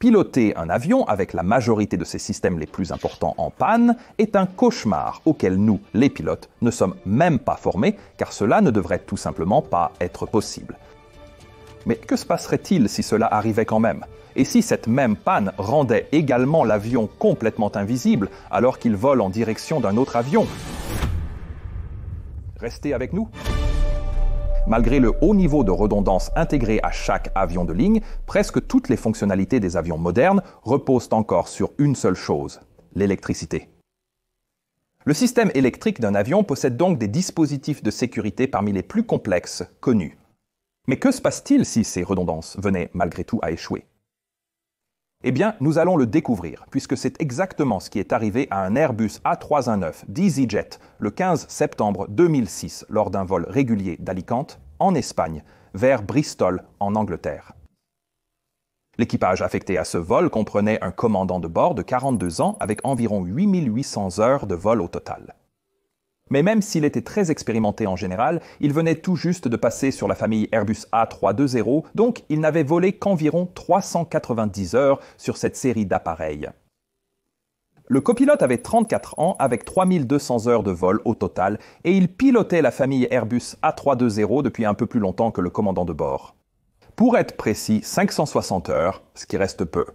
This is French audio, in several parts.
Piloter un avion avec la majorité de ses systèmes les plus importants en panne est un cauchemar auquel nous, les pilotes, ne sommes même pas formés, car cela ne devrait tout simplement pas être possible. Mais que se passerait-il si cela arrivait quand même? Et si cette même panne rendait également l'avion complètement invisible alors qu'il vole en direction d'un autre avion? Restez avec nous. Malgré le haut niveau de redondance intégré à chaque avion de ligne, presque toutes les fonctionnalités des avions modernes reposent encore sur une seule chose, l'électricité. Le système électrique d'un avion possède donc des dispositifs de sécurité parmi les plus complexes connus. Mais que se passe-t-il si ces redondances venaient malgré tout à échouer? Eh bien, nous allons le découvrir, puisque c'est exactement ce qui est arrivé à un Airbus A319 d'EasyJet le 15 septembre 2006 lors d'un vol régulier d'Alicante, en Espagne, vers Bristol, en Angleterre. L'équipage affecté à ce vol comprenait un commandant de bord de 42 ans avec environ 8800 heures de vol au total. Mais même s'il était très expérimenté en général, il venait tout juste de passer sur la famille Airbus A320, donc il n'avait volé qu'environ 390 heures sur cette série d'appareils. Le copilote avait 34 ans avec 3200 heures de vol au total et il pilotait la famille Airbus A320 depuis un peu plus longtemps que le commandant de bord. Pour être précis, 560 heures, ce qui reste peu.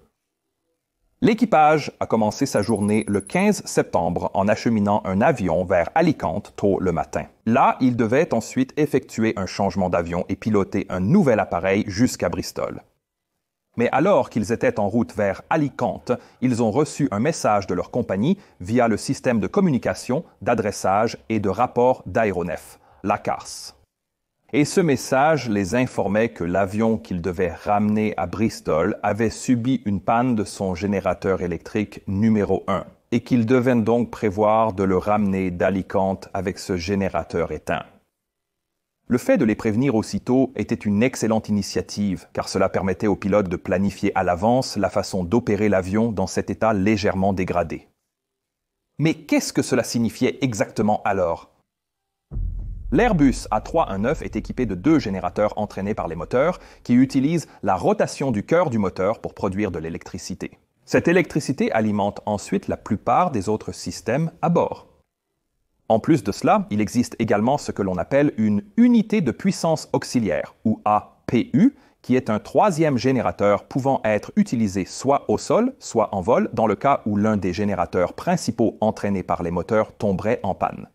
L'équipage a commencé sa journée le 15 septembre en acheminant un avion vers Alicante tôt le matin. Là, il devait ensuite effectuer un changement d'avion et piloter un nouvel appareil jusqu'à Bristol. Mais alors qu'ils étaient en route vers Alicante, ils ont reçu un message de leur compagnie via le système de communication, d'adressage et de rapport d'aéronef, l'ACARS. Et ce message les informait que l'avion qu'ils devaient ramener à Bristol avait subi une panne de son générateur électrique numéro 1 et qu'ils devaient donc prévoir de le ramener d'Alicante avec ce générateur éteint. Le fait de les prévenir aussitôt était une excellente initiative car cela permettait aux pilotes de planifier à l'avance la façon d'opérer l'avion dans cet état légèrement dégradé. Mais qu'est-ce que cela signifiait exactement alors ? L'Airbus A319 est équipé de 2 générateurs entraînés par les moteurs qui utilisent la rotation du cœur du moteur pour produire de l'électricité. Cette électricité alimente ensuite la plupart des autres systèmes à bord. En plus de cela, il existe également ce que l'on appelle une unité de puissance auxiliaire, ou APU, qui est un 3e générateur pouvant être utilisé soit au sol, soit en vol, dans le cas où l'un des générateurs principaux entraînés par les moteurs tomberait en panne.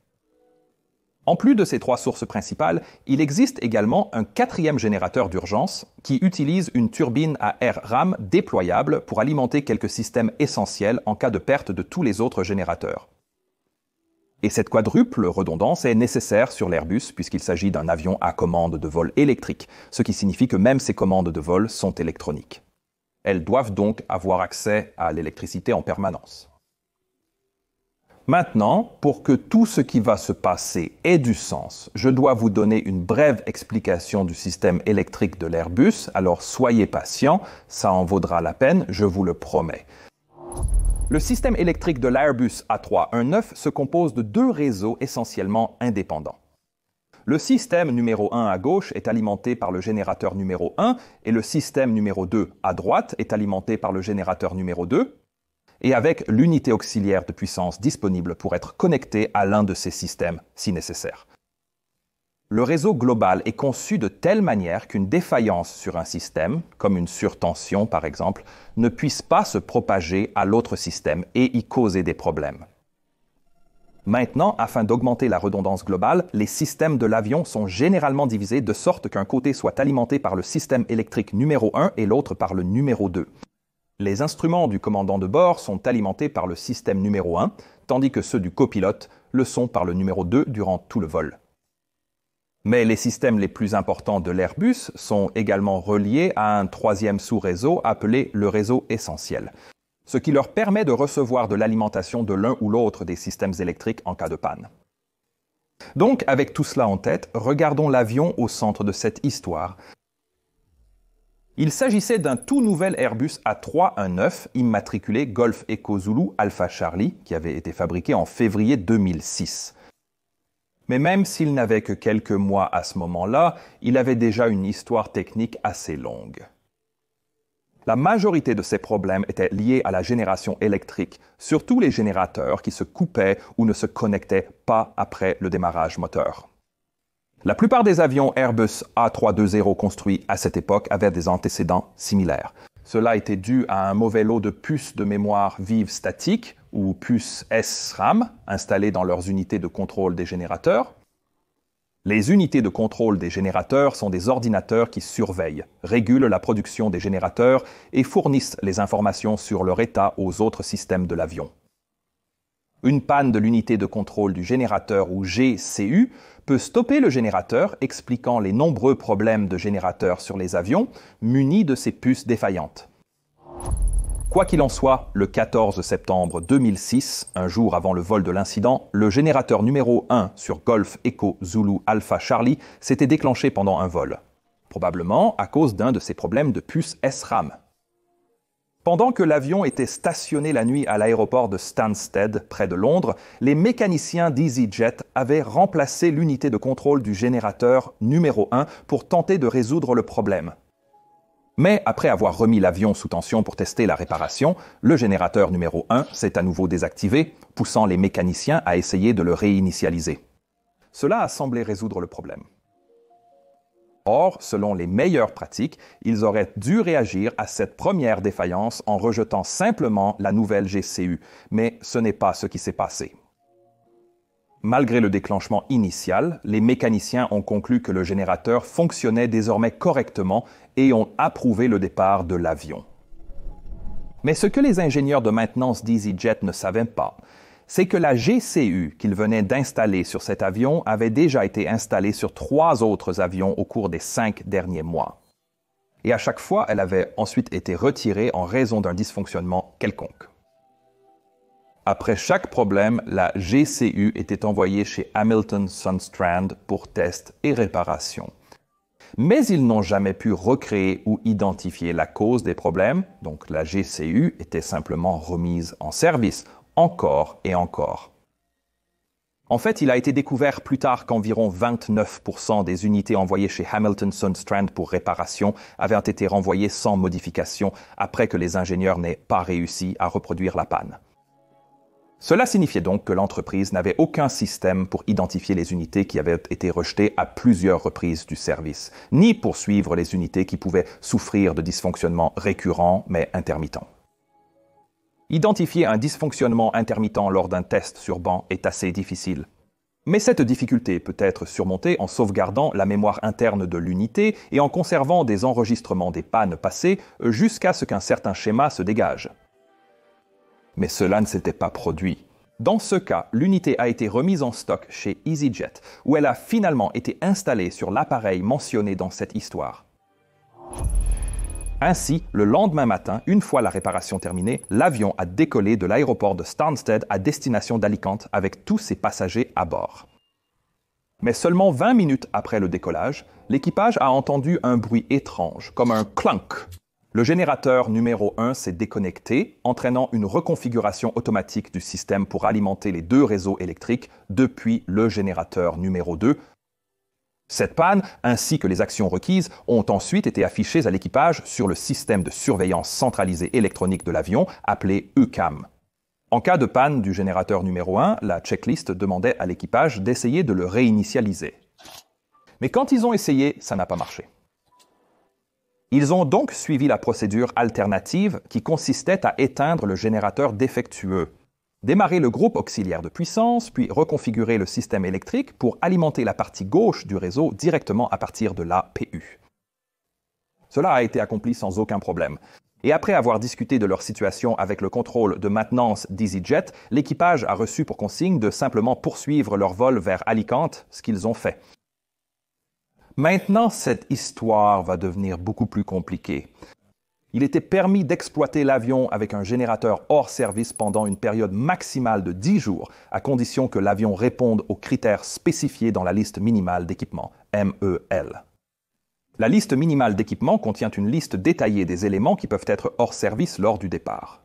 En plus de ces 3 sources principales, il existe également un 4e générateur d'urgence qui utilise une turbine à air rame déployable pour alimenter quelques systèmes essentiels en cas de perte de tous les autres générateurs. Et cette quadruple redondance est nécessaire sur l'Airbus puisqu'il s'agit d'un avion à commande de vol électrique, ce qui signifie que même ces commandes de vol sont électroniques. Elles doivent donc avoir accès à l'électricité en permanence. Maintenant, pour que tout ce qui va se passer ait du sens, je dois vous donner une brève explication du système électrique de l'Airbus, alors soyez patients, ça en vaudra la peine, je vous le promets. Le système électrique de l'Airbus A319 se compose de 2 réseaux essentiellement indépendants. Le système numéro 1 à gauche est alimenté par le générateur numéro 1 et le système numéro 2 à droite est alimenté par le générateur numéro 2. Et avec l'unité auxiliaire de puissance disponible pour être connecté à l'un de ces systèmes si nécessaire. Le réseau global est conçu de telle manière qu'une défaillance sur un système, comme une surtension par exemple, ne puisse pas se propager à l'autre système et y causer des problèmes. Maintenant, afin d'augmenter la redondance globale, les systèmes de l'avion sont généralement divisés de sorte qu'un côté soit alimenté par le système électrique numéro 1 et l'autre par le numéro 2. Les instruments du commandant de bord sont alimentés par le système numéro 1, tandis que ceux du copilote le sont par le numéro 2 durant tout le vol. Mais les systèmes les plus importants de l'Airbus sont également reliés à un 3e sous-réseau appelé le réseau essentiel, ce qui leur permet de recevoir de l'alimentation de l'un ou l'autre des systèmes électriques en cas de panne. Donc, avec tout cela en tête, regardons l'avion au centre de cette histoire. Il s'agissait d'un tout nouvel Airbus A319 immatriculé Golf Echo Zulu Alpha Charlie qui avait été fabriqué en février 2006. Mais même s'il n'avait que quelques mois à ce moment-là, il avait déjà une histoire technique assez longue. La majorité de ces problèmes étaient liés à la génération électrique, surtout les générateurs qui se coupaient ou ne se connectaient pas après le démarrage moteur. La plupart des avions Airbus A320 construits à cette époque avaient des antécédents similaires. Cela était dû à un mauvais lot de puces de mémoire vive statique, ou puces SRAM, installées dans leurs unités de contrôle des générateurs. Les unités de contrôle des générateurs sont des ordinateurs qui surveillent, régulent la production des générateurs et fournissent les informations sur leur état aux autres systèmes de l'avion. Une panne de l'unité de contrôle du générateur ou GCU peut stopper le générateur, expliquant les nombreux problèmes de générateurs sur les avions munis de ces puces défaillantes. Quoi qu'il en soit, le 14 septembre 2006, un jour avant le vol de l'incident, le générateur numéro 1 sur Golf Echo Zulu Alpha Charlie s'était déclenché pendant un vol, probablement à cause d'un de ces problèmes de puce SRAM. Pendant que l'avion était stationné la nuit à l'aéroport de Stansted, près de Londres, les mécaniciens d'EasyJet avaient remplacé l'unité de contrôle du générateur numéro 1 pour tenter de résoudre le problème. Mais après avoir remis l'avion sous tension pour tester la réparation, le générateur numéro 1 s'est à nouveau désactivé, poussant les mécaniciens à essayer de le réinitialiser. Cela a semblé résoudre le problème. Or, selon les meilleures pratiques, ils auraient dû réagir à cette première défaillance en rejetant simplement la nouvelle GCU, mais ce n'est pas ce qui s'est passé. Malgré le déclenchement initial, les mécaniciens ont conclu que le générateur fonctionnait désormais correctement et ont approuvé le départ de l'avion. Mais ce que les ingénieurs de maintenance d'EasyJet ne savaient pas, c'est que la GCU qu'ils venaient d'installer sur cet avion avait déjà été installée sur 3 autres avions au cours des 5 derniers mois. Et à chaque fois, elle avait ensuite été retirée en raison d'un dysfonctionnement quelconque. Après chaque problème, la GCU était envoyée chez Hamilton Sundstrand pour test et réparation. Mais ils n'ont jamais pu recréer ou identifier la cause des problèmes, donc la GCU était simplement remise en service, encore et encore. En fait, il a été découvert plus tard qu'environ 29% des unités envoyées chez Hamilton Sundstrand pour réparation avaient été renvoyées sans modification après que les ingénieurs n'aient pas réussi à reproduire la panne. Cela signifiait donc que l'entreprise n'avait aucun système pour identifier les unités qui avaient été rejetées à plusieurs reprises du service, ni pour suivre les unités qui pouvaient souffrir de dysfonctionnements récurrents mais intermittents. Identifier un dysfonctionnement intermittent lors d'un test sur banc est assez difficile. Mais cette difficulté peut être surmontée en sauvegardant la mémoire interne de l'unité et en conservant des enregistrements des pannes passées jusqu'à ce qu'un certain schéma se dégage. Mais cela ne s'était pas produit. Dans ce cas, l'unité a été remise en stock chez EasyJet, où elle a finalement été installée sur l'appareil mentionné dans cette histoire. Ainsi, le lendemain matin, une fois la réparation terminée, l'avion a décollé de l'aéroport de Stansted à destination d'Alicante avec tous ses passagers à bord. Mais seulement 20 minutes après le décollage, l'équipage a entendu un bruit étrange, comme un clunk. Le générateur numéro 1 s'est déconnecté, entraînant une reconfiguration automatique du système pour alimenter les 2 réseaux électriques depuis le générateur numéro 2. Cette panne, ainsi que les actions requises, ont ensuite été affichées à l'équipage sur le système de surveillance centralisée électronique de l'avion, appelé ECAM. En cas de panne du générateur numéro 1, la checklist demandait à l'équipage d'essayer de le réinitialiser. Mais quand ils ont essayé, ça n'a pas marché. Ils ont donc suivi la procédure alternative qui consistait à éteindre le générateur défectueux, démarrer le groupe auxiliaire de puissance, puis reconfigurer le système électrique pour alimenter la partie gauche du réseau directement à partir de l'APU. Cela a été accompli sans aucun problème. Et après avoir discuté de leur situation avec le contrôle de maintenance d'EasyJet, l'équipage a reçu pour consigne de simplement poursuivre leur vol vers Alicante, ce qu'ils ont fait. Maintenant, cette histoire va devenir beaucoup plus compliquée. Il était permis d'exploiter l'avion avec un générateur hors service pendant une période maximale de 10 jours, à condition que l'avion réponde aux critères spécifiés dans la liste minimale d'équipement, MEL. La liste minimale d'équipement contient une liste détaillée des éléments qui peuvent être hors service lors du départ.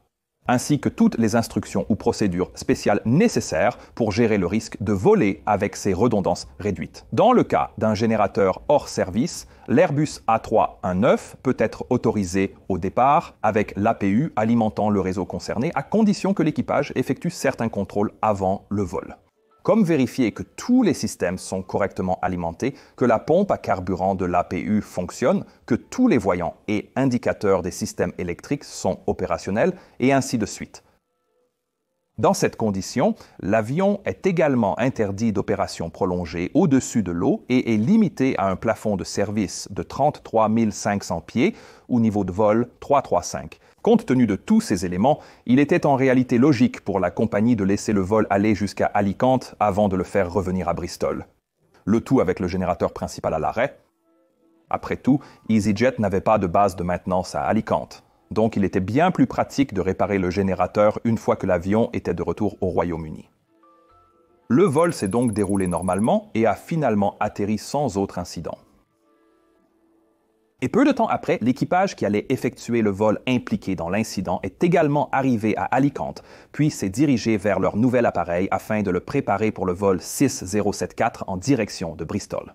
ainsi que toutes les instructions ou procédures spéciales nécessaires pour gérer le risque de voler avec ces redondances réduites. Dans le cas d'un générateur hors service, l'Airbus A319 peut être autorisé au départ avec l'APU alimentant le réseau concerné à condition que l'équipage effectue certains contrôles avant le vol. Comme vérifier que tous les systèmes sont correctement alimentés, que la pompe à carburant de l'APU fonctionne, que tous les voyants et indicateurs des systèmes électriques sont opérationnels, et ainsi de suite. Dans cette condition, l'avion est également interdit d'opération prolongée au-dessus de l'eau et est limité à un plafond de service de 33 500 pieds ou niveau de vol 335. Compte tenu de tous ces éléments, il était en réalité logique pour la compagnie de laisser le vol aller jusqu'à Alicante avant de le faire revenir à Bristol. Le tout avec le générateur principal à l'arrêt. Après tout, EasyJet n'avait pas de base de maintenance à Alicante. Donc il était bien plus pratique de réparer le générateur une fois que l'avion était de retour au Royaume-Uni. Le vol s'est donc déroulé normalement et a finalement atterri sans autre incident. Et peu de temps après, l'équipage qui allait effectuer le vol impliqué dans l'incident est également arrivé à Alicante, puis s'est dirigé vers leur nouvel appareil afin de le préparer pour le vol 6074 en direction de Bristol.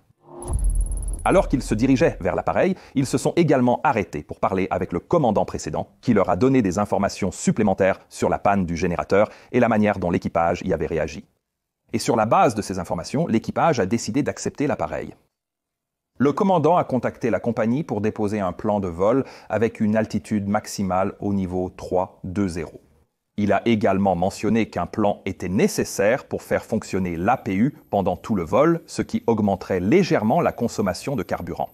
Alors qu'ils se dirigeaient vers l'appareil, ils se sont également arrêtés pour parler avec le commandant précédent, qui leur a donné des informations supplémentaires sur la panne du générateur et la manière dont l'équipage y avait réagi. Et sur la base de ces informations, l'équipage a décidé d'accepter l'appareil. Le commandant a contacté la compagnie pour déposer un plan de vol avec une altitude maximale au niveau 320. Il a également mentionné qu'un plan était nécessaire pour faire fonctionner l'APU pendant tout le vol, ce qui augmenterait légèrement la consommation de carburant.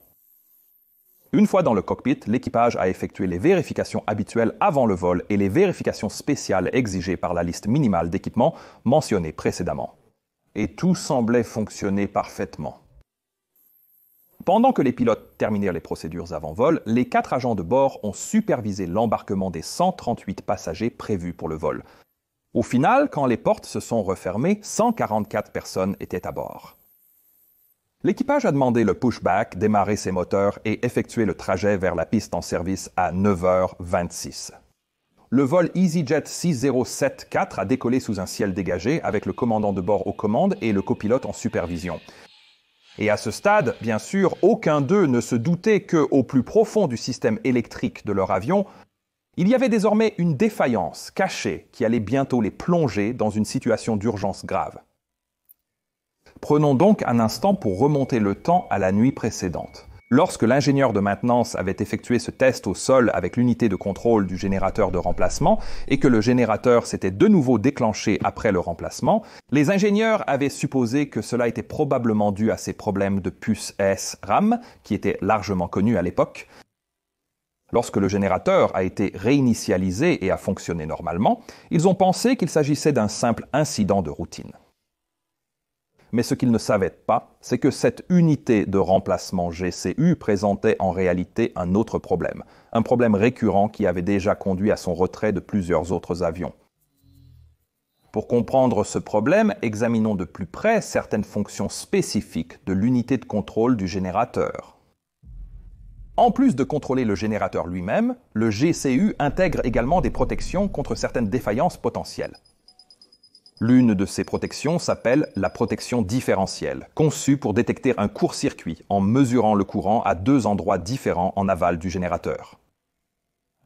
Une fois dans le cockpit, l'équipage a effectué les vérifications habituelles avant le vol et les vérifications spéciales exigées par la liste minimale d'équipements mentionnée précédemment. Et tout semblait fonctionner parfaitement. Pendant que les pilotes terminaient les procédures avant vol, les 4 agents de bord ont supervisé l'embarquement des 138 passagers prévus pour le vol. Au final, quand les portes se sont refermées, 144 personnes étaient à bord. L'équipage a demandé le pushback, démarrer ses moteurs et effectuer le trajet vers la piste en service à 9h26. Le vol EasyJet 6074 a décollé sous un ciel dégagé avec le commandant de bord aux commandes et le copilote en supervision. Et à ce stade, bien sûr, aucun d'eux ne se doutait qu'au plus profond du système électrique de leur avion, il y avait désormais une défaillance cachée qui allait bientôt les plonger dans une situation d'urgence grave. Prenons donc un instant pour remonter le temps à la nuit précédente. Lorsque l'ingénieur de maintenance avait effectué ce test au sol avec l'unité de contrôle du générateur de remplacement et que le générateur s'était de nouveau déclenché après le remplacement, les ingénieurs avaient supposé que cela était probablement dû à ces problèmes de puce SRAM, qui étaient largement connus à l'époque. Lorsque le générateur a été réinitialisé et a fonctionné normalement, ils ont pensé qu'il s'agissait d'un simple incident de routine. Mais ce qu'ils ne savaient pas, c'est que cette unité de remplacement GCU présentait en réalité un autre problème, un problème récurrent qui avait déjà conduit à son retrait de plusieurs autres avions. Pour comprendre ce problème, examinons de plus près certaines fonctions spécifiques de l'unité de contrôle du générateur. En plus de contrôler le générateur lui-même, le GCU intègre également des protections contre certaines défaillances potentielles. L'une de ces protections s'appelle la protection différentielle, conçue pour détecter un court-circuit en mesurant le courant à 2 endroits différents en aval du générateur.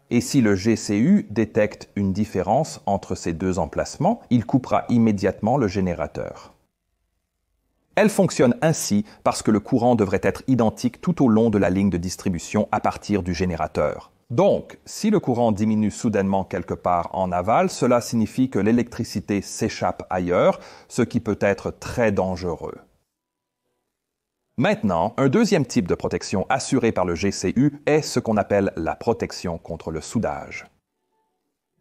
Et si le GCU détecte une différence entre ces 2 emplacements, il coupera immédiatement le générateur. Elle fonctionne ainsi parce que le courant devrait être identique tout au long de la ligne de distribution à partir du générateur. Donc, si le courant diminue soudainement quelque part en aval, cela signifie que l'électricité s'échappe ailleurs, ce qui peut être très dangereux. Maintenant, un deuxième type de protection assuré par le GCU est ce qu'on appelle la protection contre le soudage.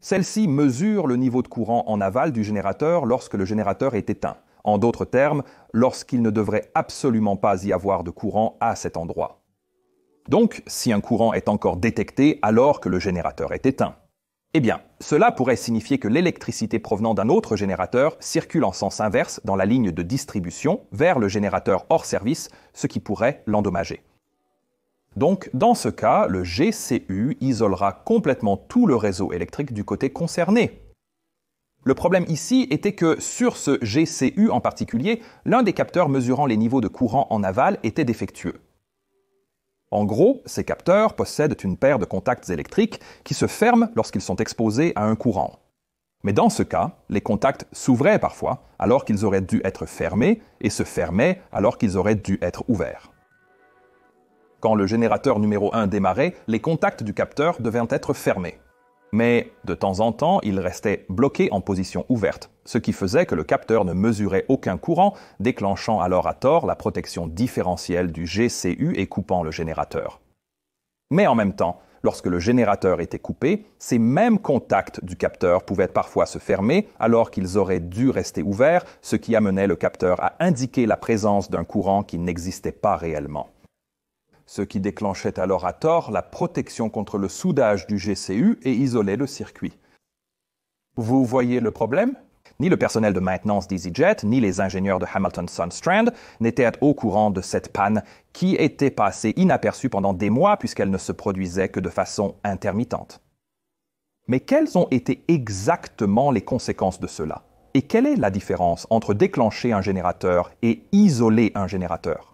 Celle-ci mesure le niveau de courant en aval du générateur lorsque le générateur est éteint. En d'autres termes, lorsqu'il ne devrait absolument pas y avoir de courant à cet endroit. Donc, si un courant est encore détecté alors que le générateur est éteint. Eh bien, cela pourrait signifier que l'électricité provenant d'un autre générateur circule en sens inverse dans la ligne de distribution vers le générateur hors service, ce qui pourrait l'endommager. Donc, dans ce cas, le GCU isolera complètement tout le réseau électrique du côté concerné. Le problème ici était que sur ce GCU en particulier, l'un des capteurs mesurant les niveaux de courant en aval était défectueux. En gros, ces capteurs possèdent une paire de contacts électriques qui se ferment lorsqu'ils sont exposés à un courant. Mais dans ce cas, les contacts s'ouvraient parfois alors qu'ils auraient dû être fermés et se fermaient alors qu'ils auraient dû être ouverts. Quand le générateur numéro 1 démarrait, les contacts du capteur devaient être fermés. Mais de temps en temps, il restait bloqué en position ouverte, ce qui faisait que le capteur ne mesurait aucun courant, déclenchant alors à tort la protection différentielle du GCU et coupant le générateur. Mais en même temps, lorsque le générateur était coupé, ces mêmes contacts du capteur pouvaient parfois se fermer alors qu'ils auraient dû rester ouverts, ce qui amenait le capteur à indiquer la présence d'un courant qui n'existait pas réellement. Ce qui déclenchait alors à tort la protection contre le soudage du GCU et isolait le circuit. Vous voyez le problème? Ni le personnel de maintenance d'EasyJet, ni les ingénieurs de Hamilton-Sundstrand n'étaient au courant de cette panne qui était passée inaperçue pendant des mois puisqu'elle ne se produisait que de façon intermittente. Mais quelles ont été exactement les conséquences de cela? Et quelle est la différence entre déclencher un générateur et isoler un générateur?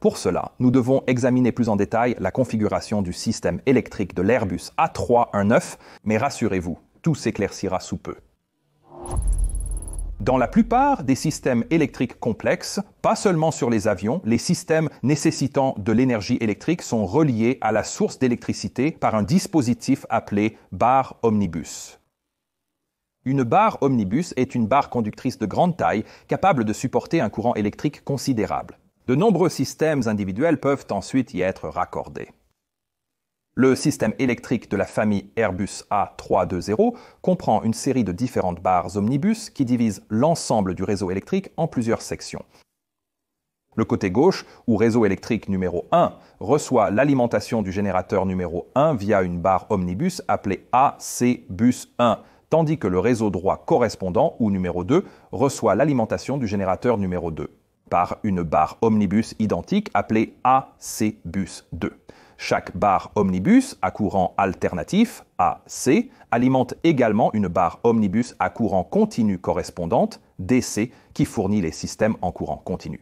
Pour cela, nous devons examiner plus en détail la configuration du système électrique de l'Airbus A319, mais rassurez-vous, tout s'éclaircira sous peu. Dans la plupart des systèmes électriques complexes, pas seulement sur les avions, les systèmes nécessitant de l'énergie électrique sont reliés à la source d'électricité par un dispositif appelé barre omnibus. Une barre omnibus est une barre conductrice de grande taille capable de supporter un courant électrique considérable. De nombreux systèmes individuels peuvent ensuite y être raccordés. Le système électrique de la famille Airbus A320 comprend une série de différentes barres omnibus qui divisent l'ensemble du réseau électrique en plusieurs sections. Le côté gauche, ou réseau électrique numéro 1, reçoit l'alimentation du générateur numéro 1 via une barre omnibus appelée AC-Bus 1, tandis que le réseau droit correspondant, ou numéro 2, reçoit l'alimentation du générateur numéro 2. Par une barre omnibus identique appelée AC-Bus 2. Chaque barre omnibus à courant alternatif, AC, alimente également une barre omnibus à courant continu correspondante, DC, qui fournit les systèmes en courant continu.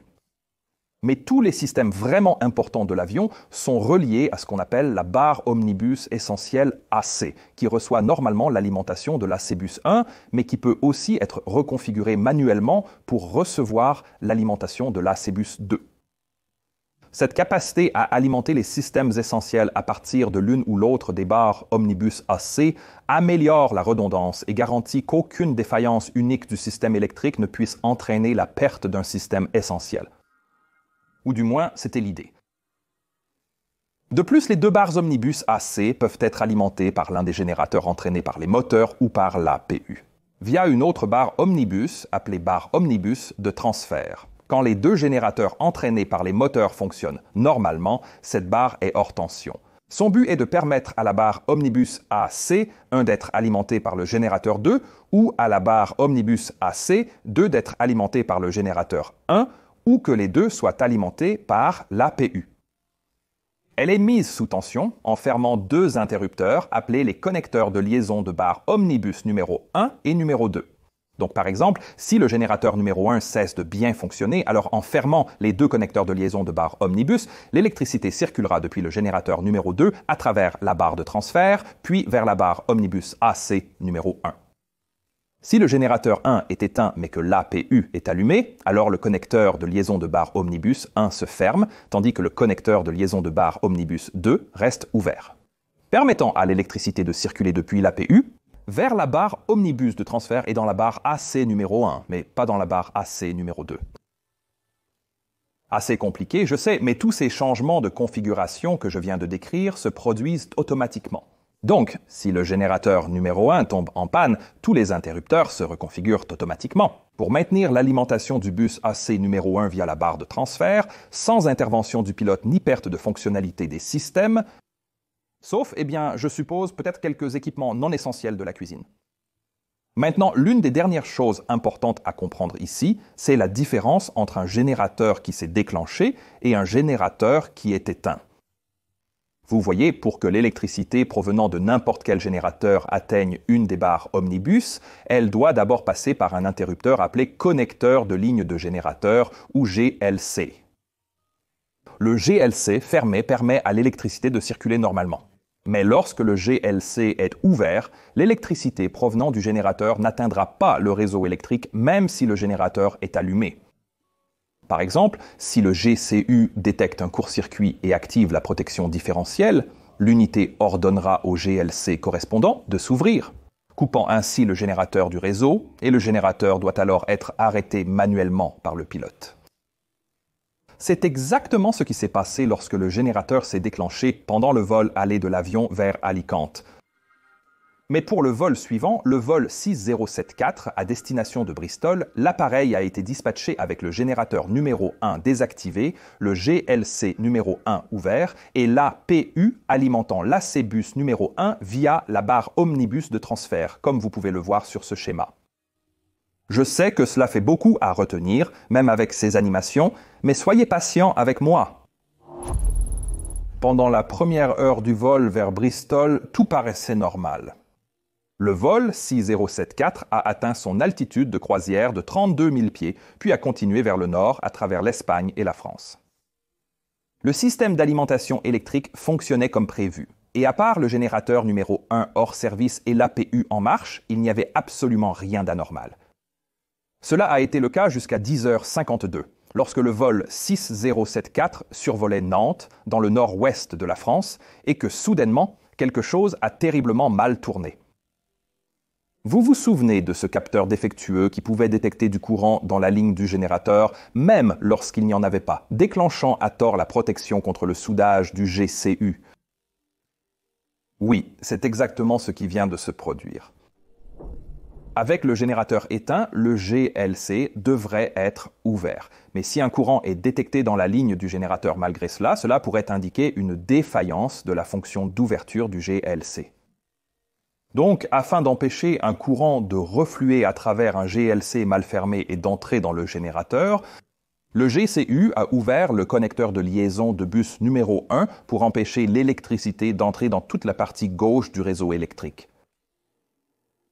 Mais tous les systèmes vraiment importants de l'avion sont reliés à ce qu'on appelle la barre omnibus essentielle AC, qui reçoit normalement l'alimentation de l'AC-Bus 1, mais qui peut aussi être reconfigurée manuellement pour recevoir l'alimentation de l'AC-Bus 2. Cette capacité à alimenter les systèmes essentiels à partir de l'une ou l'autre des barres omnibus AC améliore la redondance et garantit qu'aucune défaillance unique du système électrique ne puisse entraîner la perte d'un système essentiel. Ou du moins, c'était l'idée. De plus, les deux barres omnibus AC peuvent être alimentées par l'un des générateurs entraînés par les moteurs ou par l'APU, via une autre barre omnibus, appelée barre omnibus de transfert. Quand les deux générateurs entraînés par les moteurs fonctionnent normalement, cette barre est hors tension. Son but est de permettre à la barre omnibus AC, d'être alimentée par le générateur 2, ou à la barre omnibus AC, d'être alimentée par le générateur 1, ou que les deux soient alimentés par l'APU. Elle est mise sous tension en fermant deux interrupteurs appelés les connecteurs de liaison de barre omnibus numéro 1 et numéro 2. Donc par exemple, si le générateur numéro 1 cesse de bien fonctionner, alors en fermant les deux connecteurs de liaison de barre omnibus, l'électricité circulera depuis le générateur numéro 2 à travers la barre de transfert, puis vers la barre omnibus AC numéro 1. Si le générateur 1 est éteint mais que l'APU est allumé, alors le connecteur de liaison de barre omnibus 1 se ferme, tandis que le connecteur de liaison de barre omnibus 2 reste ouvert, permettant à l'électricité de circuler depuis l'APU vers la barre omnibus de transfert et dans la barre AC numéro 1, mais pas dans la barre AC numéro 2. Assez compliqué, je sais, mais tous ces changements de configuration que je viens de décrire se produisent automatiquement. Donc, si le générateur numéro 1 tombe en panne, tous les interrupteurs se reconfigurent automatiquement. Pour maintenir l'alimentation du bus AC numéro 1 via la barre de transfert, sans intervention du pilote ni perte de fonctionnalité des systèmes, sauf, je suppose, peut-être quelques équipements non essentiels de la cuisine. Maintenant, l'une des dernières choses importantes à comprendre ici, c'est la différence entre un générateur qui s'est déclenché et un générateur qui est éteint. Vous voyez, pour que l'électricité provenant de n'importe quel générateur atteigne une des barres omnibus, elle doit d'abord passer par un interrupteur appelé connecteur de ligne de générateur ou GLC. Le GLC fermé permet à l'électricité de circuler normalement. Mais lorsque le GLC est ouvert, l'électricité provenant du générateur n'atteindra pas le réseau électrique même si le générateur est allumé. Par exemple, si le GCU détecte un court-circuit et active la protection différentielle, l'unité ordonnera au GLC correspondant de s'ouvrir, coupant ainsi le générateur du réseau, et le générateur doit alors être arrêté manuellement par le pilote. C'est exactement ce qui s'est passé lorsque le générateur s'est déclenché pendant le vol aller de l'avion vers Alicante. Mais pour le vol suivant, le vol 6074 à destination de Bristol, l'appareil a été dispatché avec le générateur numéro 1 désactivé, le GLC numéro 1 ouvert et l'APU alimentant l'AC-bus numéro 1 via la barre omnibus de transfert, comme vous pouvez le voir sur ce schéma. Je sais que cela fait beaucoup à retenir, même avec ces animations, mais soyez patient avec moi. Pendant la première heure du vol vers Bristol, tout paraissait normal. Le vol 6074 a atteint son altitude de croisière de 32 000 pieds, puis a continué vers le nord à travers l'Espagne et la France. Le système d'alimentation électrique fonctionnait comme prévu. Et à part le générateur numéro 1 hors service et l'APU en marche, il n'y avait absolument rien d'anormal. Cela a été le cas jusqu'à 10h52, lorsque le vol 6074 survolait Nantes, dans le nord-ouest de la France, et que soudainement, quelque chose a terriblement mal tourné. Vous vous souvenez de ce capteur défectueux qui pouvait détecter du courant dans la ligne du générateur, même lorsqu'il n'y en avait pas, déclenchant à tort la protection contre le soudage du GCU? Oui, c'est exactement ce qui vient de se produire. Avec le générateur éteint, le GLC devrait être ouvert. Mais si un courant est détecté dans la ligne du générateur malgré cela, cela pourrait indiquer une défaillance de la fonction d'ouverture du GLC. Donc, afin d'empêcher un courant de refluer à travers un GLC mal fermé et d'entrer dans le générateur, le GCU a ouvert le connecteur de liaison de bus numéro 1 pour empêcher l'électricité d'entrer dans toute la partie gauche du réseau électrique.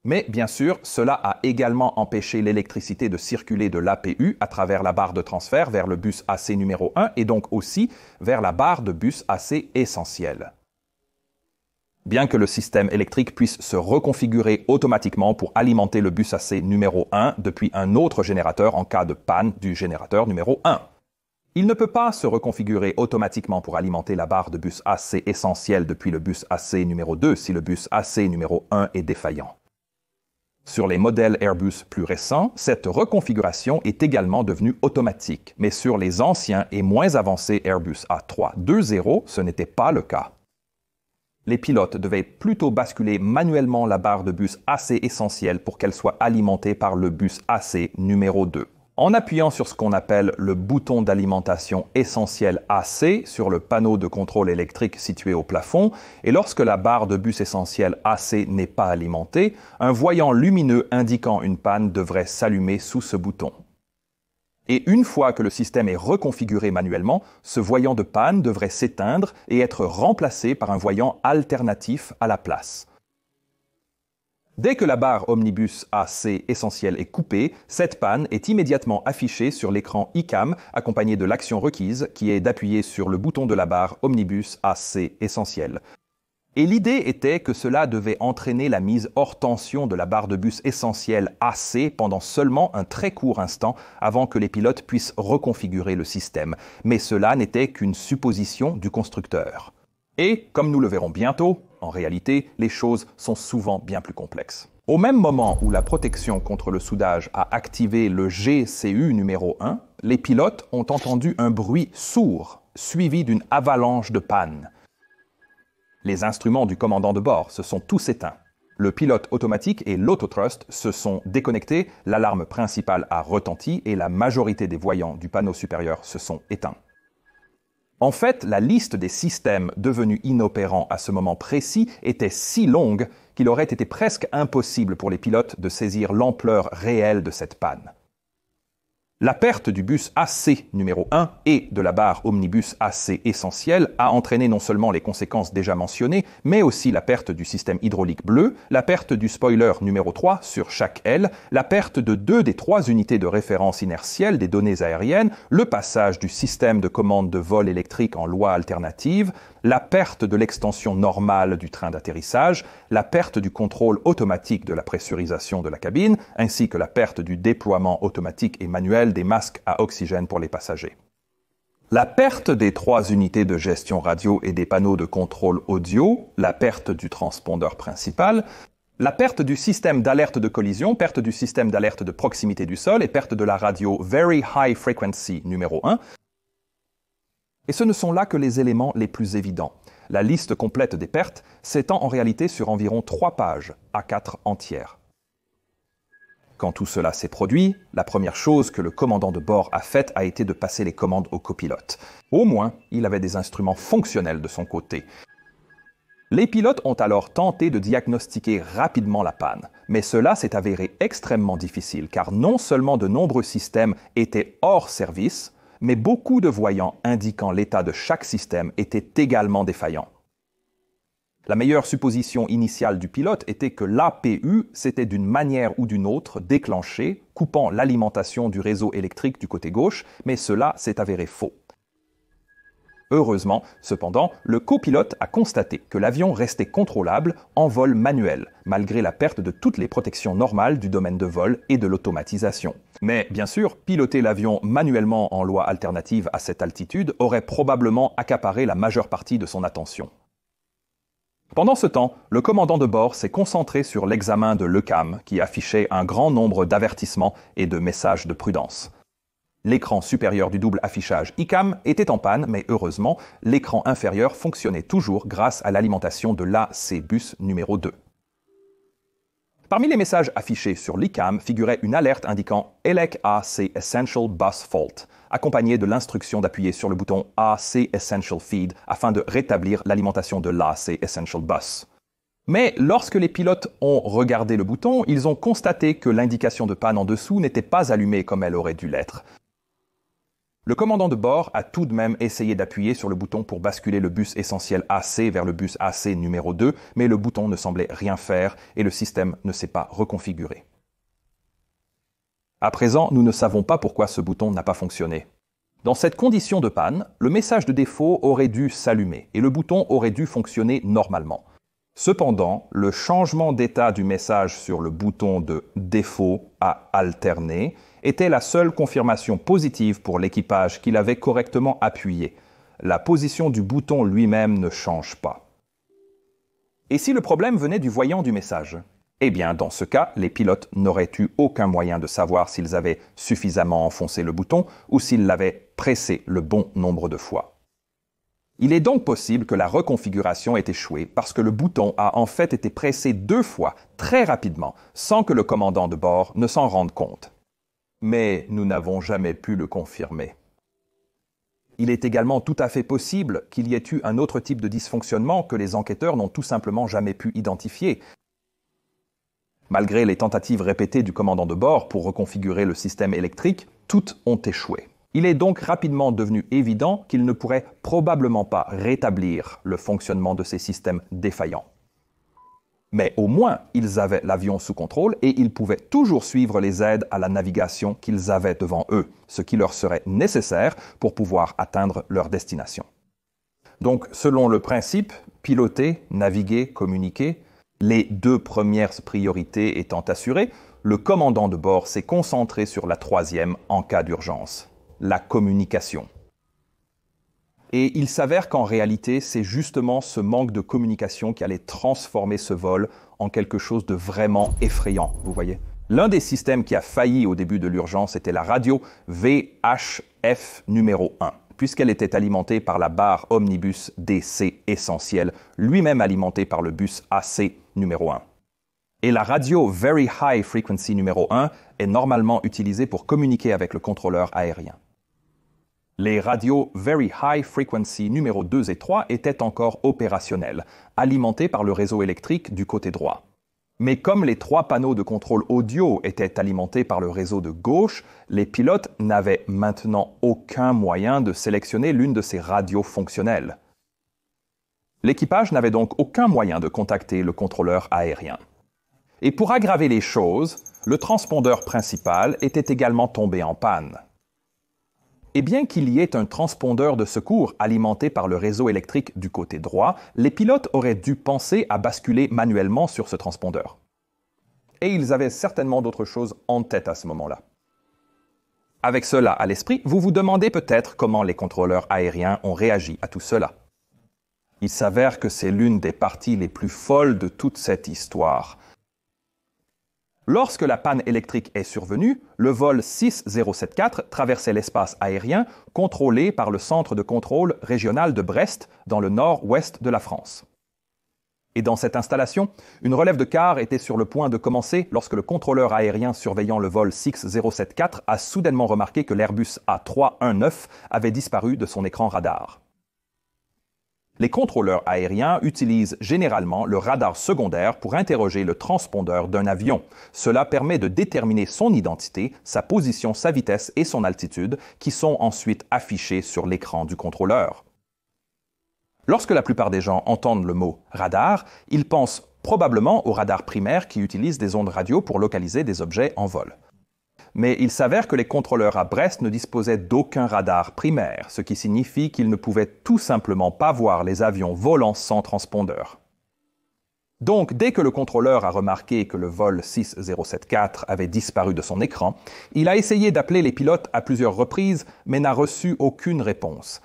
Mais bien sûr, cela a également empêché l'électricité de circuler de l'APU à travers la barre de transfert vers le bus AC numéro 1 et donc aussi vers la barre de bus AC essentiel. Bien que le système électrique puisse se reconfigurer automatiquement pour alimenter le bus AC numéro 1 depuis un autre générateur en cas de panne du générateur numéro 1. Il ne peut pas se reconfigurer automatiquement pour alimenter la barre de bus AC essentiel depuis le bus AC numéro 2 si le bus AC numéro 1 est défaillant. Sur les modèles Airbus plus récents, cette reconfiguration est également devenue automatique, mais sur les anciens et moins avancés Airbus A320, ce n'était pas le cas. Les pilotes devaient plutôt basculer manuellement la barre de bus AC essentielle pour qu'elle soit alimentée par le bus AC numéro 2. En appuyant sur ce qu'on appelle le bouton d'alimentation essentiel AC sur le panneau de contrôle électrique situé au plafond, et lorsque la barre de bus essentiel AC n'est pas alimentée, un voyant lumineux indiquant une panne devrait s'allumer sous ce bouton. Et une fois que le système est reconfiguré manuellement, ce voyant de panne devrait s'éteindre et être remplacé par un voyant alternatif à la place. Dès que la barre omnibus AC essentielle est coupée, cette panne est immédiatement affichée sur l'écran ICAM accompagnée de l'action requise qui est d'appuyer sur le bouton de la barre omnibus AC essentielle. Et l'idée était que cela devait entraîner la mise hors tension de la barre de bus essentielle AC pendant seulement un très court instant avant que les pilotes puissent reconfigurer le système. Mais cela n'était qu'une supposition du constructeur. Et, comme nous le verrons bientôt, en réalité, les choses sont souvent bien plus complexes. Au même moment où la protection contre le soudage a activé le GCU numéro 1, les pilotes ont entendu un bruit sourd, suivi d'une avalanche de pannes. Les instruments du commandant de bord se sont tous éteints. Le pilote automatique et l'autotrust se sont déconnectés, l'alarme principale a retenti et la majorité des voyants du panneau supérieur se sont éteints. En fait, la liste des systèmes devenus inopérants à ce moment précis était si longue qu'il aurait été presque impossible pour les pilotes de saisir l'ampleur réelle de cette panne. La perte du bus AC numéro 1 et de la barre omnibus AC essentielle a entraîné non seulement les conséquences déjà mentionnées, mais aussi la perte du système hydraulique bleu, la perte du spoiler numéro 3 sur chaque aile, la perte de 2 des 3 unités de référence inertielle des données aériennes, le passage du système de commande de vol électrique en loi alternative, la perte de l'extension normale du train d'atterrissage, la perte du contrôle automatique de la pressurisation de la cabine, ainsi que la perte du déploiement automatique et manuel des masques à oxygène pour les passagers. La perte des 3 unités de gestion radio et des panneaux de contrôle audio, la perte du transpondeur principal, la perte du système d'alerte de collision, perte du système d'alerte de proximité du sol et perte de la radio Very High Frequency numéro 1. Et ce ne sont là que les éléments les plus évidents. La liste complète des pertes s'étend en réalité sur environ 3 pages, A4 entières. Quand tout cela s'est produit, la première chose que le commandant de bord a faite a été de passer les commandes au copilote. Au moins, il avait des instruments fonctionnels de son côté. Les pilotes ont alors tenté de diagnostiquer rapidement la panne, mais cela s'est avéré extrêmement difficile car non seulement de nombreux systèmes étaient hors service, mais beaucoup de voyants indiquant l'état de chaque système étaient également défaillants. La meilleure supposition initiale du pilote était que l'APU s'était d'une manière ou d'une autre déclenché, coupant l'alimentation du réseau électrique du côté gauche, mais cela s'est avéré faux. Heureusement, cependant, le copilote a constaté que l'avion restait contrôlable en vol manuel, malgré la perte de toutes les protections normales du domaine de vol et de l'automatisation. Mais bien sûr, piloter l'avion manuellement en loi alternative à cette altitude aurait probablement accaparé la majeure partie de son attention. Pendant ce temps, le commandant de bord s'est concentré sur l'examen de l'ECAM, qui affichait un grand nombre d'avertissements et de messages de prudence. L'écran supérieur du double affichage ICAM était en panne, mais heureusement, l'écran inférieur fonctionnait toujours grâce à l'alimentation de l'AC bus numéro 2. Parmi les messages affichés sur l'ICAM figurait une alerte indiquant ELEC AC Essential Bus Fault, accompagnée de l'instruction d'appuyer sur le bouton AC Essential Feed afin de rétablir l'alimentation de l'AC Essential Bus. Mais lorsque les pilotes ont regardé le bouton, ils ont constaté que l'indication de panne en dessous n'était pas allumée comme elle aurait dû l'être. Le commandant de bord a tout de même essayé d'appuyer sur le bouton pour basculer le bus essentiel AC vers le bus AC numéro 2, mais le bouton ne semblait rien faire et le système ne s'est pas reconfiguré. À présent, nous ne savons pas pourquoi ce bouton n'a pas fonctionné. Dans cette condition de panne, le message de défaut aurait dû s'allumer et le bouton aurait dû fonctionner normalement. Cependant, le changement d'état du message sur le bouton de défaut à alterner était la seule confirmation positive pour l'équipage qu'il avait correctement appuyé. La position du bouton lui-même ne change pas. Et si le problème venait du voyant du message ? Eh bien, dans ce cas, les pilotes n'auraient eu aucun moyen de savoir s'ils avaient suffisamment enfoncé le bouton ou s'ils l'avaient pressé le bon nombre de fois. Il est donc possible que la reconfiguration ait échoué parce que le bouton a en fait été pressé 2 fois très rapidement sans que le commandant de bord ne s'en rende compte. Mais nous n'avons jamais pu le confirmer. Il est également tout à fait possible qu'il y ait eu un autre type de dysfonctionnement que les enquêteurs n'ont tout simplement jamais pu identifier. Malgré les tentatives répétées du commandant de bord pour reconfigurer le système électrique, toutes ont échoué. Il est donc rapidement devenu évident qu'il ne pourrait probablement pas rétablir le fonctionnement de ces systèmes défaillants. Mais au moins, ils avaient l'avion sous contrôle et ils pouvaient toujours suivre les aides à la navigation qu'ils avaient devant eux, ce qui leur serait nécessaire pour pouvoir atteindre leur destination. Donc, selon le principe piloter, naviguer, communiquer, les 2 premières priorités étant assurées, le commandant de bord s'est concentré sur la 3e en cas d'urgence, la communication. Et il s'avère qu'en réalité, c'est justement ce manque de communication qui allait transformer ce vol en quelque chose de vraiment effrayant, vous voyez. L'un des systèmes qui a failli au début de l'urgence était la radio VHF numéro 1, puisqu'elle était alimentée par la barre omnibus DC essentielle, lui-même alimenté par le bus AC numéro 1. Et la radio Very High Frequency numéro 1 est normalement utilisée pour communiquer avec le contrôleur aérien. Les radios Very High Frequency numéro 2 et 3 étaient encore opérationnelles, alimentés par le réseau électrique du côté droit. Mais comme les 3 panneaux de contrôle audio étaient alimentés par le réseau de gauche, les pilotes n'avaient maintenant aucun moyen de sélectionner l'une de ces radios fonctionnelles. L'équipage n'avait donc aucun moyen de contacter le contrôleur aérien. Et pour aggraver les choses, le transpondeur principal était également tombé en panne. Et bien qu'il y ait un transpondeur de secours alimenté par le réseau électrique du côté droit, les pilotes auraient dû penser à basculer manuellement sur ce transpondeur. Et ils avaient certainement d'autres choses en tête à ce moment-là. Avec cela à l'esprit, vous vous demandez peut-être comment les contrôleurs aériens ont réagi à tout cela. Il s'avère que c'est l'une des parties les plus folles de toute cette histoire. Lorsque la panne électrique est survenue, le vol 6074 traversait l'espace aérien contrôlé par le centre de contrôle régional de Brest, dans le nord-ouest de la France. Et dans cette installation, une relève de quart était sur le point de commencer lorsque le contrôleur aérien surveillant le vol 6074 a soudainement remarqué que l'Airbus A319 avait disparu de son écran radar. Les contrôleurs aériens utilisent généralement le radar secondaire pour interroger le transpondeur d'un avion. Cela permet de déterminer son identité, sa position, sa vitesse et son altitude, qui sont ensuite affichés sur l'écran du contrôleur. Lorsque la plupart des gens entendent le mot « radar », ils pensent probablement au radar primaire qui utilise des ondes radio pour localiser des objets en vol. Mais il s'avère que les contrôleurs à Brest ne disposaient d'aucun radar primaire, ce qui signifie qu'ils ne pouvaient tout simplement pas voir les avions volant sans transpondeur. Donc, dès que le contrôleur a remarqué que le vol 6074 avait disparu de son écran, il a essayé d'appeler les pilotes à plusieurs reprises, mais n'a reçu aucune réponse.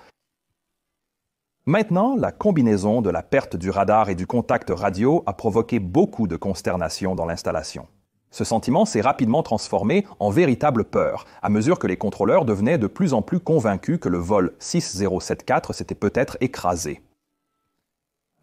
Maintenant, la combinaison de la perte du radar et du contact radio a provoqué beaucoup de consternation dans l'installation. Ce sentiment s'est rapidement transformé en véritable peur, à mesure que les contrôleurs devenaient de plus en plus convaincus que le vol 6074 s'était peut-être écrasé.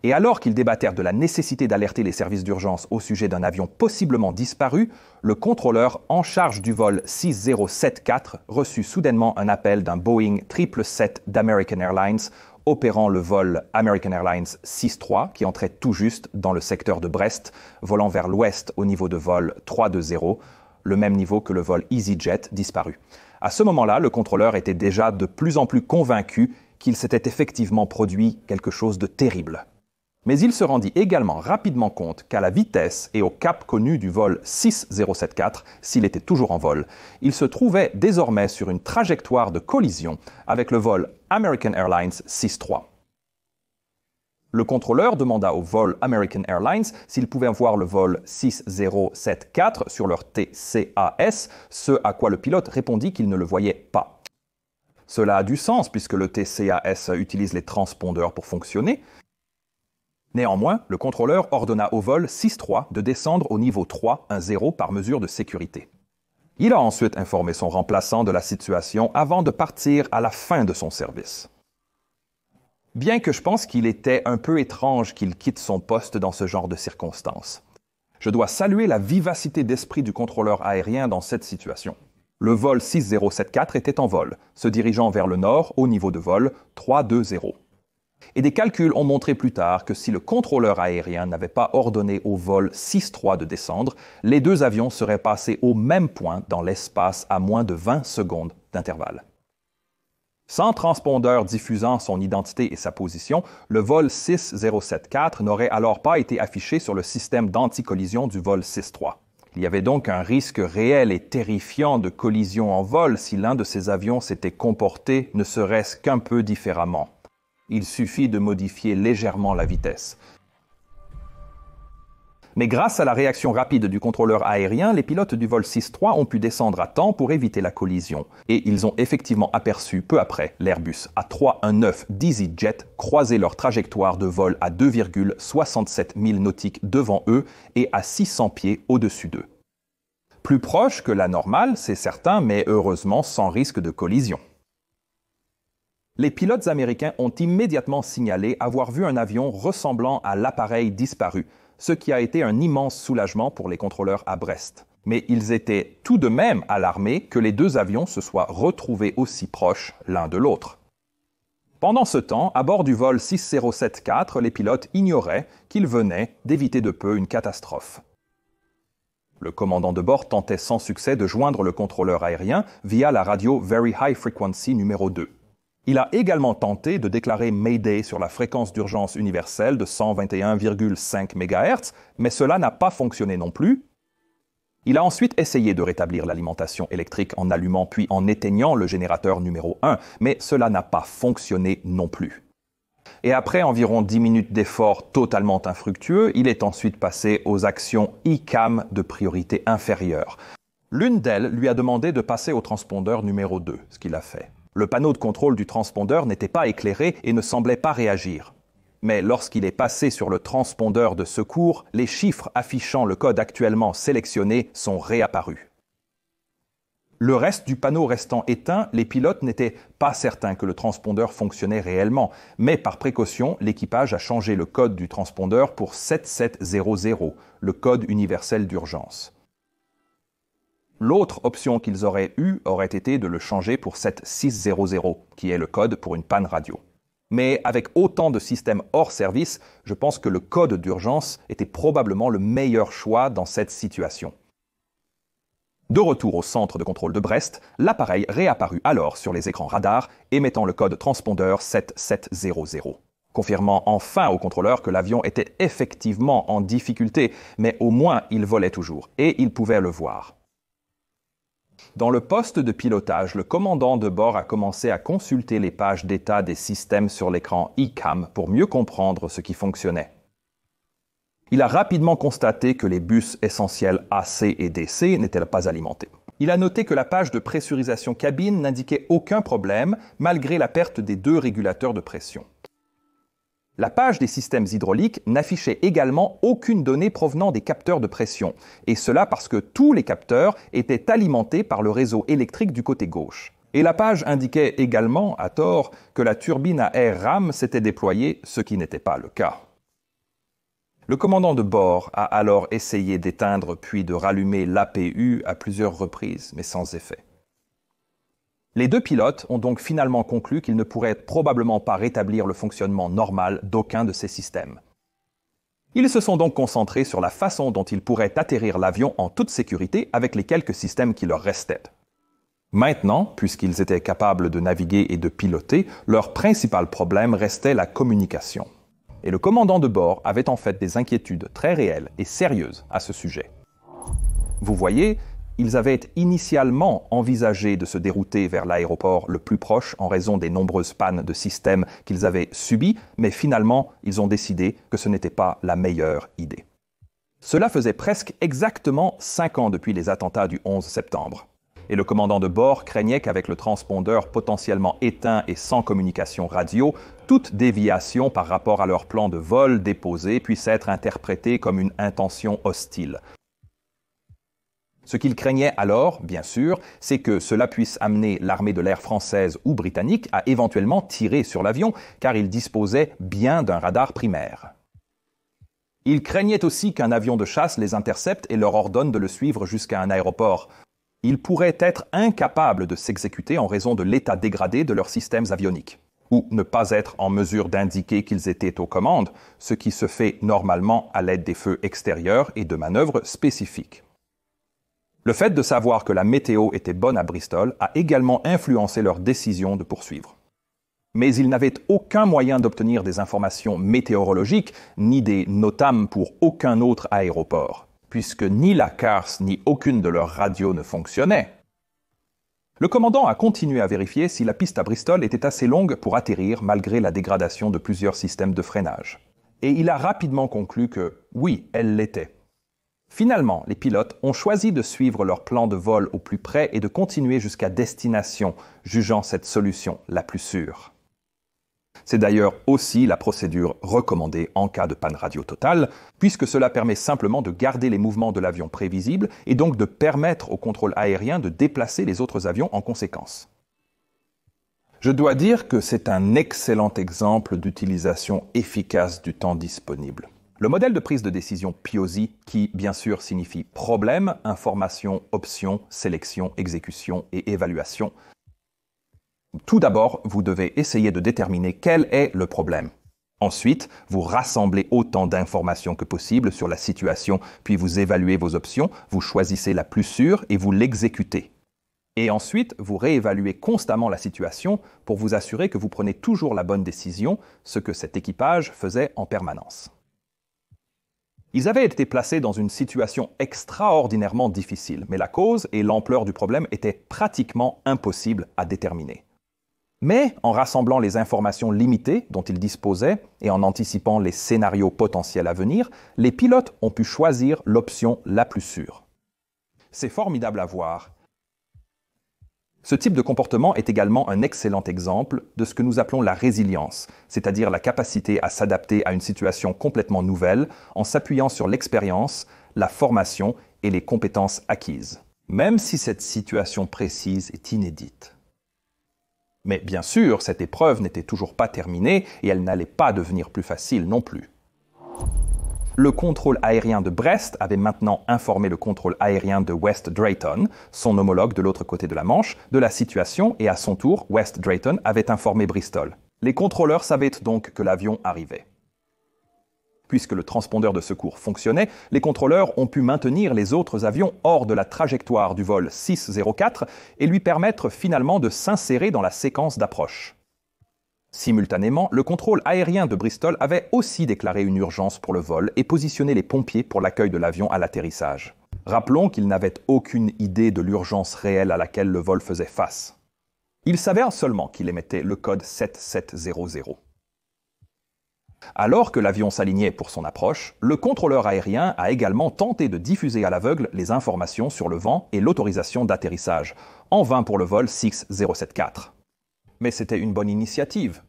Et alors qu'ils débattèrent de la nécessité d'alerter les services d'urgence au sujet d'un avion possiblement disparu, le contrôleur en charge du vol 6074 reçut soudainement un appel d'un Boeing 777 d'American Airlines opérant le vol American Airlines 63 qui entrait tout juste dans le secteur de Brest, volant vers l'ouest au niveau de vol 320, le même niveau que le vol EasyJet disparu. À ce moment-là, le contrôleur était déjà de plus en plus convaincu qu'il s'était effectivement produit quelque chose de terrible. Mais il se rendit également rapidement compte qu'à la vitesse et au cap connu du vol 6074, s'il était toujours en vol, il se trouvait désormais sur une trajectoire de collision avec le vol American Airlines 63. Le contrôleur demanda au vol American Airlines s'il pouvait voir le vol 6074 sur leur TCAS, ce à quoi le pilote répondit qu'il ne le voyait pas. Cela a du sens puisque le TCAS utilise les transpondeurs pour fonctionner. Néanmoins, le contrôleur ordonna au vol 63 de descendre au niveau 310 par mesure de sécurité. Il a ensuite informé son remplaçant de la situation avant de partir à la fin de son service. Bien que je pense qu'il était un peu étrange qu'il quitte son poste dans ce genre de circonstances. Je dois saluer la vivacité d'esprit du contrôleur aérien dans cette situation. Le vol 6074 était en vol, se dirigeant vers le nord au niveau de vol 320. Et des calculs ont montré plus tard que si le contrôleur aérien n'avait pas ordonné au vol 63 de descendre, les deux avions seraient passés au même point dans l'espace à moins de 20 secondes d'intervalle. Sans transpondeur diffusant son identité et sa position, le vol 6074 n'aurait alors pas été affiché sur le système d'anti-collision du vol 63. Il y avait donc un risque réel et terrifiant de collision en vol si l'un de ces avions s'était comporté ne serait-ce qu'un peu différemment. Il suffit de modifier légèrement la vitesse. Mais grâce à la réaction rapide du contrôleur aérien, les pilotes du vol 63 ont pu descendre à temps pour éviter la collision. Et ils ont effectivement aperçu peu après l'Airbus A319 d'EasyJet croiser leur trajectoire de vol à 2,67 milles nautiques devant eux et à 600 pieds au-dessus d'eux. Plus proche que la normale, c'est certain, mais heureusement sans risque de collision. Les pilotes américains ont immédiatement signalé avoir vu un avion ressemblant à l'appareil disparu, ce qui a été un immense soulagement pour les contrôleurs à Brest. Mais ils étaient tout de même alarmés que les deux avions se soient retrouvés aussi proches l'un de l'autre. Pendant ce temps, à bord du vol 6074, les pilotes ignoraient qu'ils venaient d'éviter de peu une catastrophe. Le commandant de bord tentait sans succès de joindre le contrôleur aérien via la radio Very High Frequency numéro 2. Il a également tenté de déclarer Mayday sur la fréquence d'urgence universelle de 121,5 MHz, mais cela n'a pas fonctionné non plus. Il a ensuite essayé de rétablir l'alimentation électrique en allumant puis en éteignant le générateur numéro 1, mais cela n'a pas fonctionné non plus. Et après environ 10 minutes d'efforts totalement infructueux, il est ensuite passé aux actions ICAM de priorité inférieure. L'une d'elles lui a demandé de passer au transpondeur numéro 2, ce qu'il a fait. Le panneau de contrôle du transpondeur n'était pas éclairé et ne semblait pas réagir. Mais lorsqu'il est passé sur le transpondeur de secours, les chiffres affichant le code actuellement sélectionné sont réapparus. Le reste du panneau restant éteint, les pilotes n'étaient pas certains que le transpondeur fonctionnait réellement, mais par précaution, l'équipage a changé le code du transpondeur pour 7700, le code universel d'urgence. L'autre option qu'ils auraient eue aurait été de le changer pour 7600, qui est le code pour une panne radio. Mais avec autant de systèmes hors service, je pense que le code d'urgence était probablement le meilleur choix dans cette situation. De retour au centre de contrôle de Brest, l'appareil réapparut alors sur les écrans radars, émettant le code transpondeur 7700, confirmant enfin au contrôleur que l'avion était effectivement en difficulté, mais au moins il volait toujours, et il pouvait le voir. Dans le poste de pilotage, le commandant de bord a commencé à consulter les pages d'état des systèmes sur l'écran ICAM pour mieux comprendre ce qui fonctionnait. Il a rapidement constaté que les bus essentiels AC et DC n'étaient pas alimentés. Il a noté que la page de pressurisation cabine n'indiquait aucun problème malgré la perte des deux régulateurs de pression. La page des systèmes hydrauliques n'affichait également aucune donnée provenant des capteurs de pression, et cela parce que tous les capteurs étaient alimentés par le réseau électrique du côté gauche. Et la page indiquait également, à tort, que la turbine à air rame s'était déployée, ce qui n'était pas le cas. Le commandant de bord a alors essayé d'éteindre puis de rallumer l'APU à plusieurs reprises, mais sans effet. Les deux pilotes ont donc finalement conclu qu'ils ne pourraient probablement pas rétablir le fonctionnement normal d'aucun de ces systèmes. Ils se sont donc concentrés sur la façon dont ils pourraient atterrir l'avion en toute sécurité avec les quelques systèmes qui leur restaient. Maintenant, puisqu'ils étaient capables de naviguer et de piloter, leur principal problème restait la communication. Et le commandant de bord avait en fait des inquiétudes très réelles et sérieuses à ce sujet. Vous voyez, ils avaient initialement envisagé de se dérouter vers l'aéroport le plus proche en raison des nombreuses pannes de systèmes qu'ils avaient subies, mais finalement, ils ont décidé que ce n'était pas la meilleure idée. Cela faisait presque exactement 5 ans depuis les attentats du 11 septembre. Et le commandant de bord craignait qu'avec le transpondeur potentiellement éteint et sans communication radio, toute déviation par rapport à leur plan de vol déposé puisse être interprétée comme une intention hostile. Ce qu'il craignait alors, bien sûr, c'est que cela puisse amener l'armée de l'air française ou britannique à éventuellement tirer sur l'avion, car il disposait bien d'un radar primaire. Il craignait aussi qu'un avion de chasse les intercepte et leur ordonne de le suivre jusqu'à un aéroport. Ils pourraient être incapables de s'exécuter en raison de l'état dégradé de leurs systèmes avioniques, ou ne pas être en mesure d'indiquer qu'ils étaient aux commandes, ce qui se fait normalement à l'aide des feux extérieurs et de manœuvres spécifiques. Le fait de savoir que la météo était bonne à Bristol a également influencé leur décision de poursuivre. Mais ils n'avaient aucun moyen d'obtenir des informations météorologiques, ni des NOTAM pour aucun autre aéroport, puisque ni la CARS ni aucune de leurs radios ne fonctionnaient. Le commandant a continué à vérifier si la piste à Bristol était assez longue pour atterrir malgré la dégradation de plusieurs systèmes de freinage. Et il a rapidement conclu que, oui, elle l'était. Finalement, les pilotes ont choisi de suivre leur plan de vol au plus près et de continuer jusqu'à destination, jugeant cette solution la plus sûre. C'est d'ailleurs aussi la procédure recommandée en cas de panne radio totale, puisque cela permet simplement de garder les mouvements de l'avion prévisibles et donc de permettre au contrôle aérien de déplacer les autres avions en conséquence. Je dois dire que c'est un excellent exemple d'utilisation efficace du temps disponible. Le modèle de prise de décision POSI, qui bien sûr signifie problème, information, option, sélection, exécution et évaluation. Tout d'abord, vous devez essayer de déterminer quel est le problème. Ensuite, vous rassemblez autant d'informations que possible sur la situation, puis vous évaluez vos options, vous choisissez la plus sûre et vous l'exécutez. Et ensuite, vous réévaluez constamment la situation pour vous assurer que vous prenez toujours la bonne décision, ce que cet équipage faisait en permanence. Ils avaient été placés dans une situation extraordinairement difficile, mais la cause et l'ampleur du problème étaient pratiquement impossibles à déterminer. Mais en rassemblant les informations limitées dont ils disposaient et en anticipant les scénarios potentiels à venir, les pilotes ont pu choisir l'option la plus sûre. C'est formidable à voir. Ce type de comportement est également un excellent exemple de ce que nous appelons la résilience, c'est-à-dire la capacité à s'adapter à une situation complètement nouvelle en s'appuyant sur l'expérience, la formation et les compétences acquises, même si cette situation précise est inédite. Mais bien sûr, cette épreuve n'était toujours pas terminée et elle n'allait pas devenir plus facile non plus. Le contrôle aérien de Brest avait maintenant informé le contrôle aérien de West Drayton, son homologue de l'autre côté de la Manche, de la situation et à son tour, West Drayton avait informé Bristol. Les contrôleurs savaient donc que l'avion arrivait. Puisque le transpondeur de secours fonctionnait, les contrôleurs ont pu maintenir les autres avions hors de la trajectoire du vol 604 et lui permettre finalement de s'insérer dans la séquence d'approche. Simultanément, le contrôle aérien de Bristol avait aussi déclaré une urgence pour le vol et positionné les pompiers pour l'accueil de l'avion à l'atterrissage. Rappelons qu'ils n'avaient aucune idée de l'urgence réelle à laquelle le vol faisait face. Ils savaient seulement qu'il émettait le code 7700. Alors que l'avion s'alignait pour son approche, le contrôleur aérien a également tenté de diffuser à l'aveugle les informations sur le vent et l'autorisation d'atterrissage, en vain pour le vol 6074. Mais c'était une bonne initiative.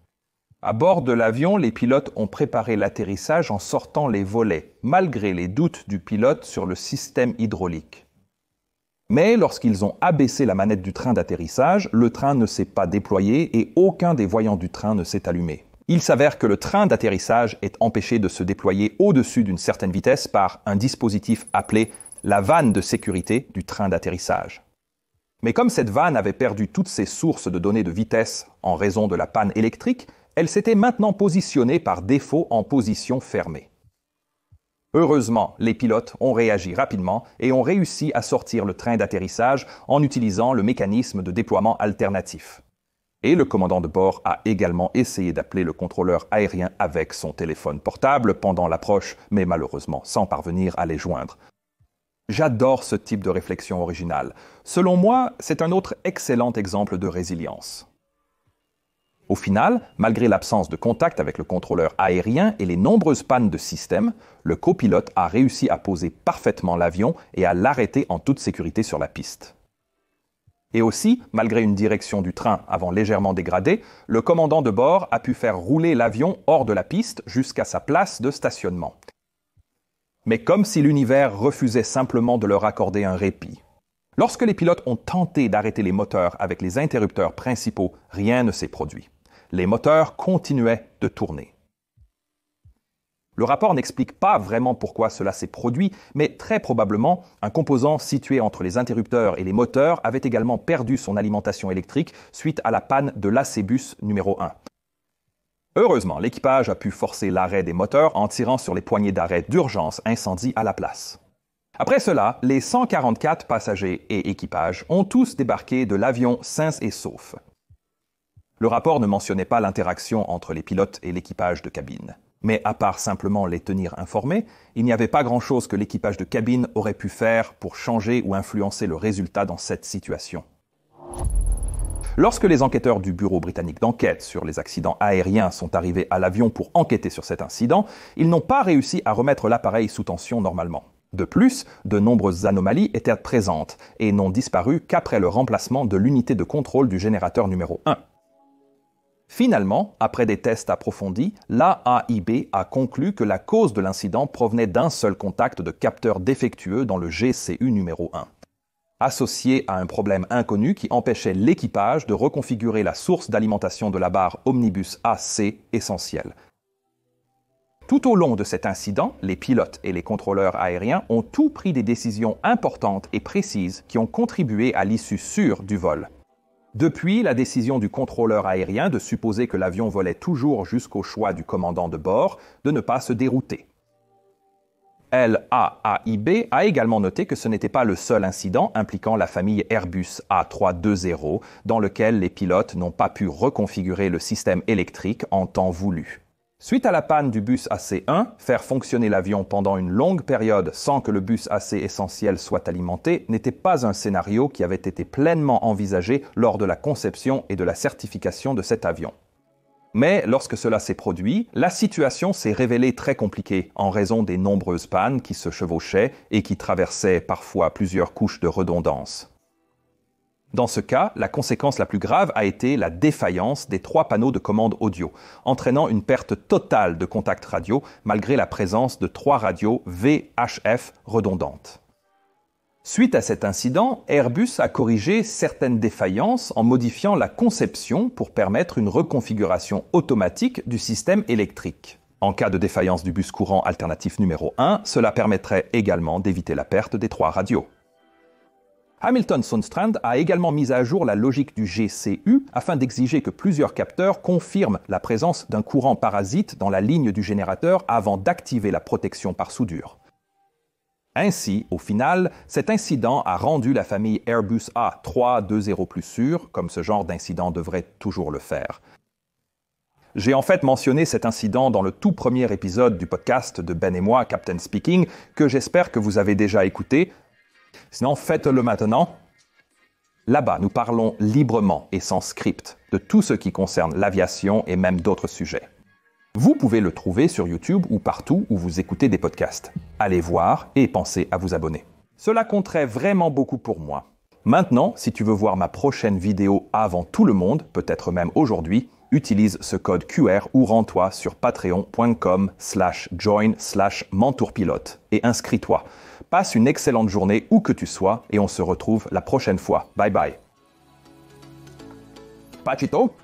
À bord de l'avion, les pilotes ont préparé l'atterrissage en sortant les volets, malgré les doutes du pilote sur le système hydraulique. Mais lorsqu'ils ont abaissé la manette du train d'atterrissage, le train ne s'est pas déployé et aucun des voyants du train ne s'est allumé. Il s'avère que le train d'atterrissage est empêché de se déployer au-dessus d'une certaine vitesse par un dispositif appelé la vanne de sécurité du train d'atterrissage. Mais comme cette vanne avait perdu toutes ses sources de données de vitesse en raison de la panne électrique, elle s'était maintenant positionnée par défaut en position fermée. Heureusement, les pilotes ont réagi rapidement et ont réussi à sortir le train d'atterrissage en utilisant le mécanisme de déploiement alternatif. Et le commandant de bord a également essayé d'appeler le contrôleur aérien avec son téléphone portable pendant l'approche, mais malheureusement sans parvenir à les joindre. J'adore ce type de réflexion originale. Selon moi, c'est un autre excellent exemple de résilience. Au final, malgré l'absence de contact avec le contrôleur aérien et les nombreuses pannes de système, le copilote a réussi à poser parfaitement l'avion et à l'arrêter en toute sécurité sur la piste. Et aussi, malgré une direction du train avant légèrement dégradée, le commandant de bord a pu faire rouler l'avion hors de la piste jusqu'à sa place de stationnement. Mais comme si l'univers refusait simplement de leur accorder un répit. Lorsque les pilotes ont tenté d'arrêter les moteurs avec les interrupteurs principaux, rien ne s'est produit. Les moteurs continuaient de tourner. Le rapport n'explique pas vraiment pourquoi cela s'est produit, mais très probablement, un composant situé entre les interrupteurs et les moteurs avait également perdu son alimentation électrique suite à la panne de l'AC-bus numéro 1. Heureusement, l'équipage a pu forcer l'arrêt des moteurs en tirant sur les poignées d'arrêt d'urgence incendie à la place. Après cela, les 144 passagers et équipage ont tous débarqué de l'avion sains et saufs. Le rapport ne mentionnait pas l'interaction entre les pilotes et l'équipage de cabine. Mais à part simplement les tenir informés, il n'y avait pas grand-chose que l'équipage de cabine aurait pu faire pour changer ou influencer le résultat dans cette situation. Lorsque les enquêteurs du Bureau britannique d'enquête sur les accidents aériens sont arrivés à l'avion pour enquêter sur cet incident, ils n'ont pas réussi à remettre l'appareil sous tension normalement. De plus, de nombreuses anomalies étaient présentes et n'ont disparu qu'après le remplacement de l'unité de contrôle du générateur numéro 1. Finalement, après des tests approfondis, l'AAIB a conclu que la cause de l'incident provenait d'un seul contact de capteur défectueux dans le GCU numéro 1, associé à un problème inconnu qui empêchait l'équipage de reconfigurer la source d'alimentation de la barre Omnibus AC essentielle. Tout au long de cet incident, les pilotes et les contrôleurs aériens ont tous pris des décisions importantes et précises qui ont contribué à l'issue sûre du vol. Depuis la décision du contrôleur aérien de supposer que l'avion volait toujours jusqu'au choix du commandant de bord de ne pas se dérouter. LAAIB a également noté que ce n'était pas le seul incident impliquant la famille Airbus A320 dans lequel les pilotes n'ont pas pu reconfigurer le système électrique en temps voulu. Suite à la panne du bus AC-1, faire fonctionner l'avion pendant une longue période sans que le bus AC essentiel soit alimenté n'était pas un scénario qui avait été pleinement envisagé lors de la conception et de la certification de cet avion. Mais lorsque cela s'est produit, la situation s'est révélée très compliquée en raison des nombreuses pannes qui se chevauchaient et qui traversaient parfois plusieurs couches de redondance. Dans ce cas, la conséquence la plus grave a été la défaillance des 3 panneaux de commande audio, entraînant une perte totale de contact radio malgré la présence de 3 radios VHF redondantes. Suite à cet incident, Airbus a corrigé certaines défaillances en modifiant la conception pour permettre une reconfiguration automatique du système électrique. En cas de défaillance du bus courant alternatif numéro 1, cela permettrait également d'éviter la perte des 3 radios. Hamilton Sundstrand a également mis à jour la logique du GCU afin d'exiger que plusieurs capteurs confirment la présence d'un courant parasite dans la ligne du générateur avant d'activer la protection par soudure. Ainsi, au final, cet incident a rendu la famille Airbus A320 plus sûre, comme ce genre d'incident devrait toujours le faire. J'ai en fait mentionné cet incident dans le tout premier épisode du podcast de Ben et moi, Captain Speaking, que j'espère que vous avez déjà écouté. Sinon, faites-le maintenant. Là-bas, nous parlons librement et sans script de tout ce qui concerne l'aviation et même d'autres sujets. Vous pouvez le trouver sur YouTube ou partout où vous écoutez des podcasts. Allez voir et pensez à vous abonner. Cela compterait vraiment beaucoup pour moi. Maintenant, si tu veux voir ma prochaine vidéo avant tout le monde, peut-être même aujourd'hui, utilise ce code QR ou rends-toi sur patreon.com/join/mentourpilote et inscris-toi. Passe une excellente journée où que tu sois et on se retrouve la prochaine fois. Bye bye. Pachito!